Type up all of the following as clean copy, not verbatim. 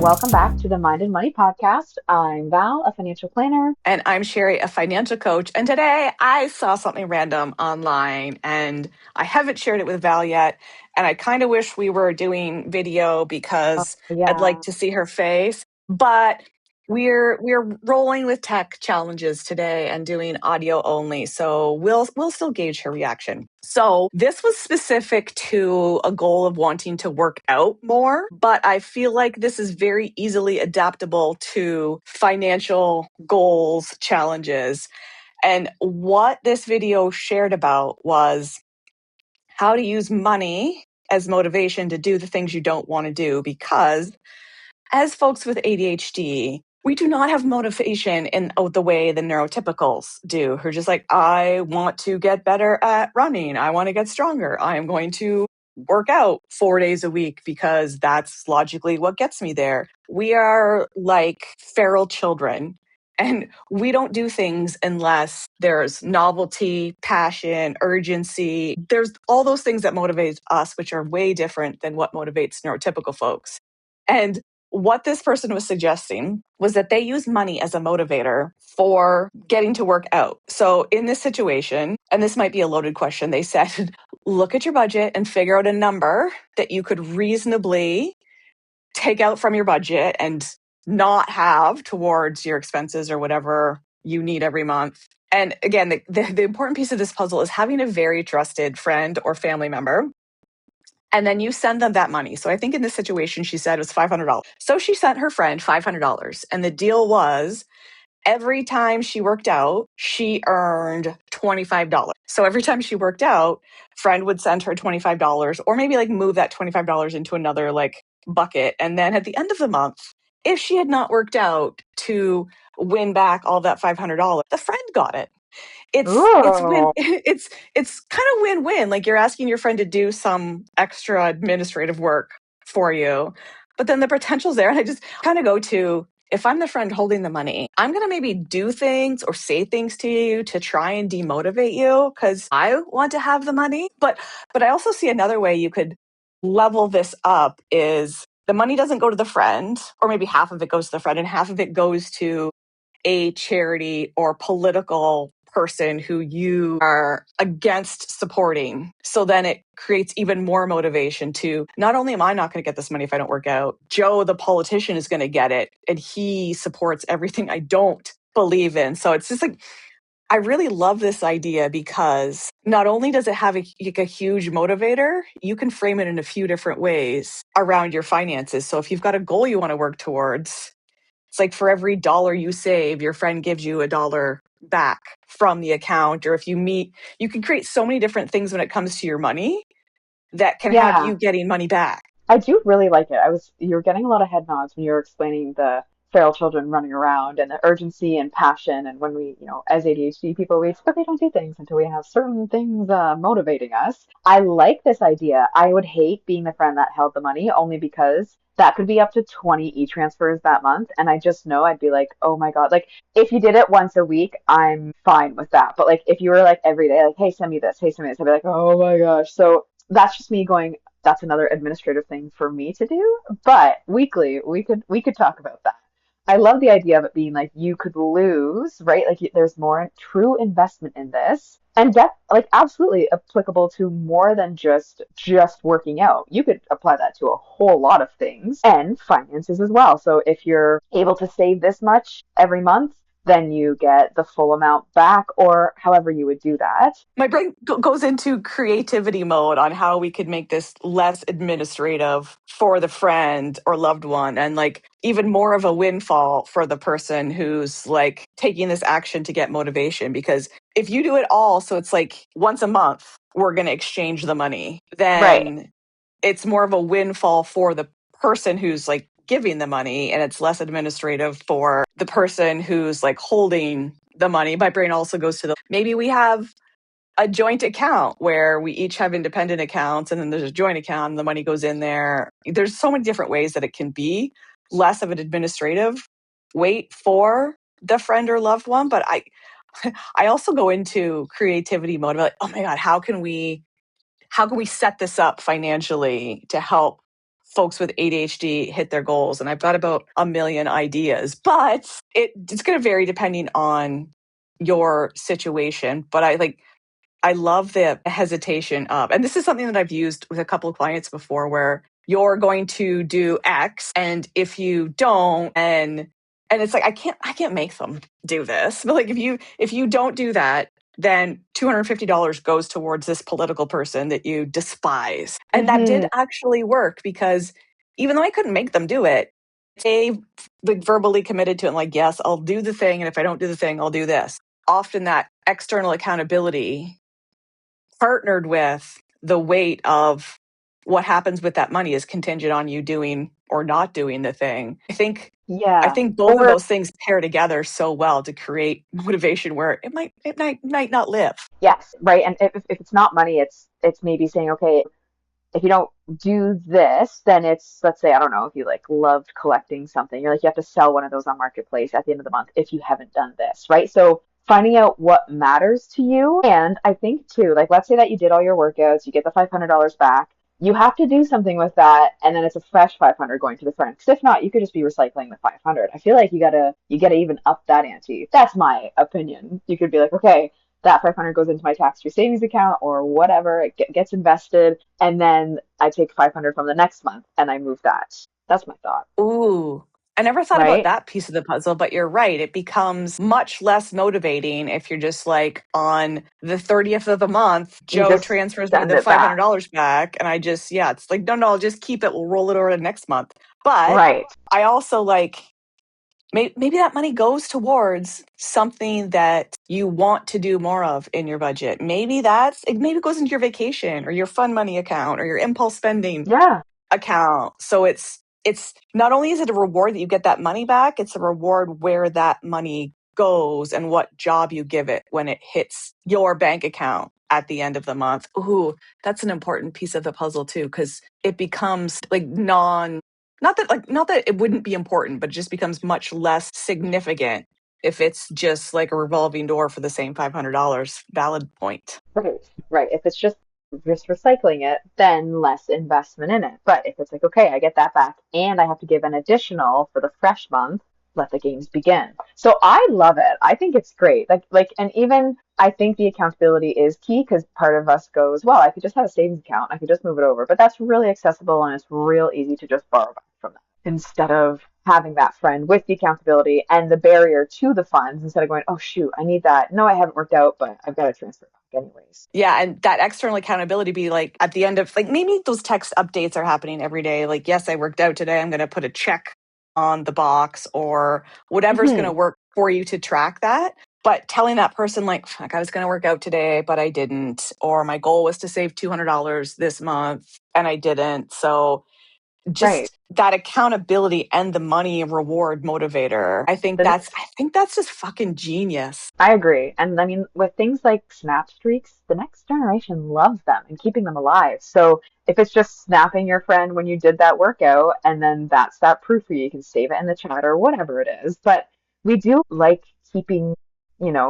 welcome back to the Mind and Money podcast. I'm Val, a financial planner. And I'm Sherry, a financial coach. And today I saw something random online and I haven't shared it with Val yet. And I kind of wish we were doing video because I'd like Yeah. to see her face. But we're rolling with tech challenges today and doing audio only. So we'll still gauge her reaction. So this was specific to a goal of wanting to work out more, but I feel like this is very easily adaptable to financial goals, challenges. And what this video shared about was how to use money as motivation to do the things you don't want to do, because as folks with ADHD, we do not have motivation in the way the neurotypicals do, who are just like, I want to get better at running. I want to get stronger. I am going to work out 4 days a week because that's logically what gets me there. We are like feral children. And we don't do things unless there's novelty, passion, urgency. There's all those things that motivate us, which are way different than what motivates neurotypical folks. And what this person was suggesting was that they use money as a motivator for getting to work out. So in this situation, and this might be a loaded question, they said, look at your budget and figure out a number that you could reasonably take out from your budget and not have towards your expenses or whatever you need every month. And again, the important piece of this puzzle is having a very trusted friend or family member. And then you send them that money. So I think in this situation, she said it was $500. So she sent her friend $500. And the deal was every time she worked out, she earned $25. So every time she worked out, friend would send her $25 or maybe like move that $25 into another like bucket. And then at the end of the month, if she had not worked out to win back all that $500, the friend got it. It's win Ooh. it's kind of win-win. Like you're asking your friend to do some extra administrative work for you, but then the potential's there. And I just kind of go to, if I'm the friend holding the money, I'm going to maybe do things or say things to you to try and demotivate you because I want to have the money. But I also see another way you could level this up is the money doesn't go to the friend, or maybe half of it goes to the friend and half of it goes to a charity or political person who you are against supporting. So then it creates even more motivation to, not only am I not going to get this money if I don't work out, Joe, the politician, is going to get it. And he supports everything I don't believe in. So it's just like, I really love this idea because not only does it have a huge motivator, you can frame it in a few different ways around your finances. So if you've got a goal you want to work towards, it's like for every dollar you save, your friend gives you $1 back from the account. Or if you meet, you can create so many different things when it comes to your money that can have Yeah, you getting money back. I do really like it. You're getting a lot of head nods when you're explaining the feral children running around and the urgency and passion. And when we, as ADHD people, we typically don't do things until we have certain things motivating us. I like this idea. I would hate being the friend that held the money only because that could be up to 20 e-transfers that month. And I just know I'd be like, oh my God. Like if you did it once a week, I'm fine with that. But like if you were like every day, like, hey, send me this, hey, send me this, I'd be like, oh my gosh. So that's just me going, that's another administrative thing for me to do. But weekly, we could talk about that. I love the idea of it being like you could lose, right? Like there's more true investment in this. And that like absolutely applicable to more than just working out. You could apply that to a whole lot of things and finances as well. So if you're able to save this much every month, then you get the full amount back or however you would do that. My brain goes into creativity mode on how we could make this less administrative for the friend or loved one, and like even more of a windfall for the person who's like taking this action to get motivation. Because if you do it all, so it's like once a month, we're going to exchange the money, Right. then it's more of a windfall for the person who's like giving the money, and it's less administrative for the person who's like holding the money. My brain also goes to the, maybe we have a joint account where we each have independent accounts and then there's a joint account and the money goes in there. There's so many different ways that it can be less of an administrative weight for the friend or loved one. But I also go into creativity mode. Like, oh my God, how can we set this up financially to help folks with ADHD hit their goals. And I've got about a million ideas, but it's going to vary depending on your situation. But I love the hesitation of, and this is something that I've used with a couple of clients before, where you're going to do X, and if you don't, and it's like I can't make them do this. But like if you don't do that, then $250 goes towards this political person that you despise. And that did Hmm. actually work, because even though I couldn't make them do it, they like verbally committed to it. Like, yes, I'll do the thing, and if I don't do the thing, I'll do this. Often that external accountability partnered with the weight of what happens with that money is contingent on you doing or not doing the thing. I Yeah. think both of Or those things pair together so well to create motivation where it might not live. yes, right. And if it's not money, it's maybe saying, okay, if you don't do this, then it's, let's say, I don't know, if you like loved collecting something, you're like, you have to sell one of those on Marketplace at the end of the month if you haven't done this, right? So finding out what matters to you. And I think too, like, let's say that you did all your workouts, you get the $500 back. You have to do something with that, and then it's a fresh 500 going to the friend. Because if not, you could just be recycling the 500. I feel like you gotta even up that ante. That's my opinion. You could be like, okay, that 500 goes into my tax-free savings account or whatever. It gets invested, and then I take 500 from the next month and I move that. That's my thought, Ooh, I never thought about right? that piece of the puzzle, but you're right. It becomes much less motivating if you're just like, on the 30th of the month, You Joe just transfers me send the it back, $500 back. And I just, yeah, it's like, no, I'll just keep it. We'll roll it over to next month. But right? I also like, maybe that money goes towards something that you want to do more of in your budget. Maybe it goes into your vacation or your fun money account or your impulse spending Yeah, account. So it's not only is it a reward that you get that money back, it's a reward where that money goes and what job you give it when it hits your bank account at the end of the month. Ooh, that's an important piece of the puzzle too, because it becomes like not that it wouldn't be important, but it just becomes much less significant if it's just like a revolving door for the same $500. Valid point. right, right. If it's just recycling it, then less investment in it. But if it's like, okay, I get that back and I have to give an additional for the fresh month, let the games begin. So I love it. I think it's great. And even I think the accountability is key because part of us goes, well, I could just have a savings account. I could just move it over. But that's really accessible and it's real easy to just borrow back from that instead of having that friend with the accountability and the barrier to the funds instead of going, oh shoot, I need that. No, I haven't worked out, but I've got to transfer it back anyways. Yeah, and that external accountability be like at the end of, like, maybe those text updates are happening every day. Like, yes, I worked out today. I'm going to put a check on the box or whatever's going to Hmm. work for you to track that. But telling that person, like, fuck, I was going to work out today, but I didn't. Or my goal was to save $200 this month and I didn't. So Right. just that accountability and the money reward motivator. The next I think that's just fucking genius. I agree. And I mean, with things like snap streaks, the next generation loves them and keeping them alive. So if it's just snapping your friend when you did that workout, and then that's that proof for you, you can save it in the chat or whatever it is. But we do like keeping,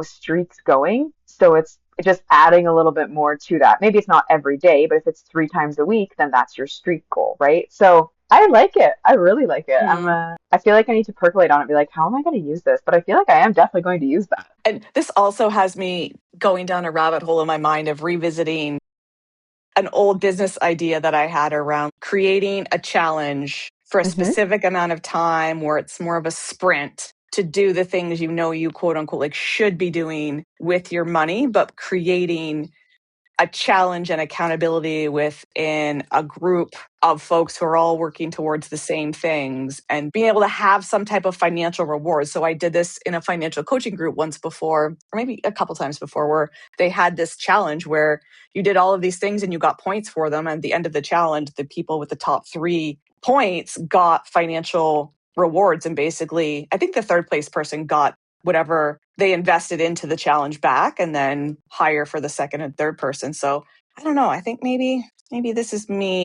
streaks going. So it's just adding a little bit more to that. Maybe it's not every day, but if it's 3 times a week, then that's your streak goal, right? So I like it. I really like it. I feel like I need to percolate on it, be like, how am I going to use this? But I feel like I am definitely going to use that. And this also has me going down a rabbit hole in my mind of revisiting an old business idea that I had around creating a challenge for a Hmm. specific amount of time where it's more of a sprint to do the things you quote unquote, like should be doing with your money, but creating a challenge and accountability within a group of folks who are all working towards the same things and being able to have some type of financial reward. So I did this in a financial coaching group once before, or maybe a couple times before, where they had this challenge where you did all of these things and you got points for them. And at the end of the challenge, the people with the top 3 points got financial rewards. And basically, I think the third place person got whatever they invested into the challenge back, and then higher for the second and third person. So I don't know. I think maybe this is me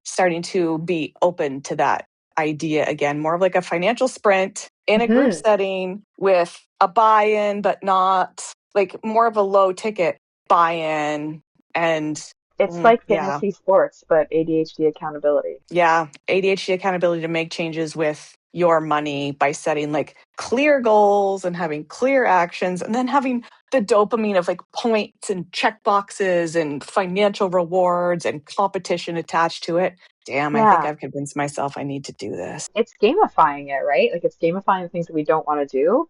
starting to be open to that idea again, more of like a financial sprint in a group Hmm. setting with a buy-in, but not like more of a low ticket buy-in. And It's like Yeah. fantasy sports, but ADHD accountability. Yeah. ADHD accountability to make changes with your money by setting like clear goals and having clear actions and then having the dopamine of like points and check boxes and financial rewards and competition attached to it. Damn, I think Yeah. I've convinced myself I need to do this. It's gamifying it, right? Like it's gamifying the things that we don't want to do,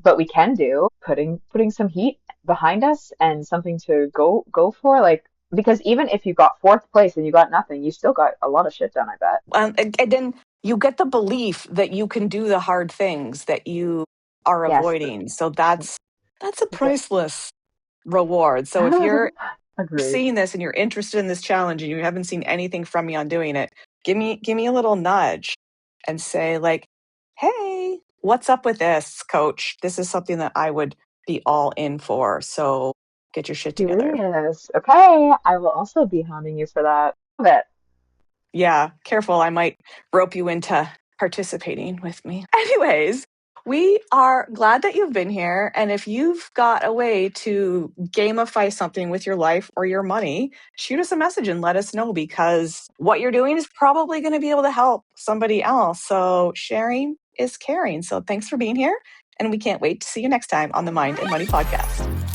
but we can do, putting some heat behind us and something to go for. Like because even if you got fourth place and you got nothing, you still got a lot of shit done, I bet. And then you get the belief that you can do the hard things that you are Yes. avoiding. So that's a The, priceless reward. So if you're agreed. seeing this and you're interested in this challenge and you haven't seen anything from me on doing it, give me a little nudge and say like, "Hey, what's up with this, coach? This is something that I would be all in for." So get your shit together. Curious. Okay, I will also be hounding you for that. Love it. Yeah, careful. I might rope you into participating with me. Anyways, we are glad that you've been here. And if you've got a way to gamify something with your life or your money, shoot us a message and let us know because what you're doing is probably going to be able to help somebody else. So sharing is caring. So thanks for being here. And we can't wait to see you next time on the Mind and Money Podcast.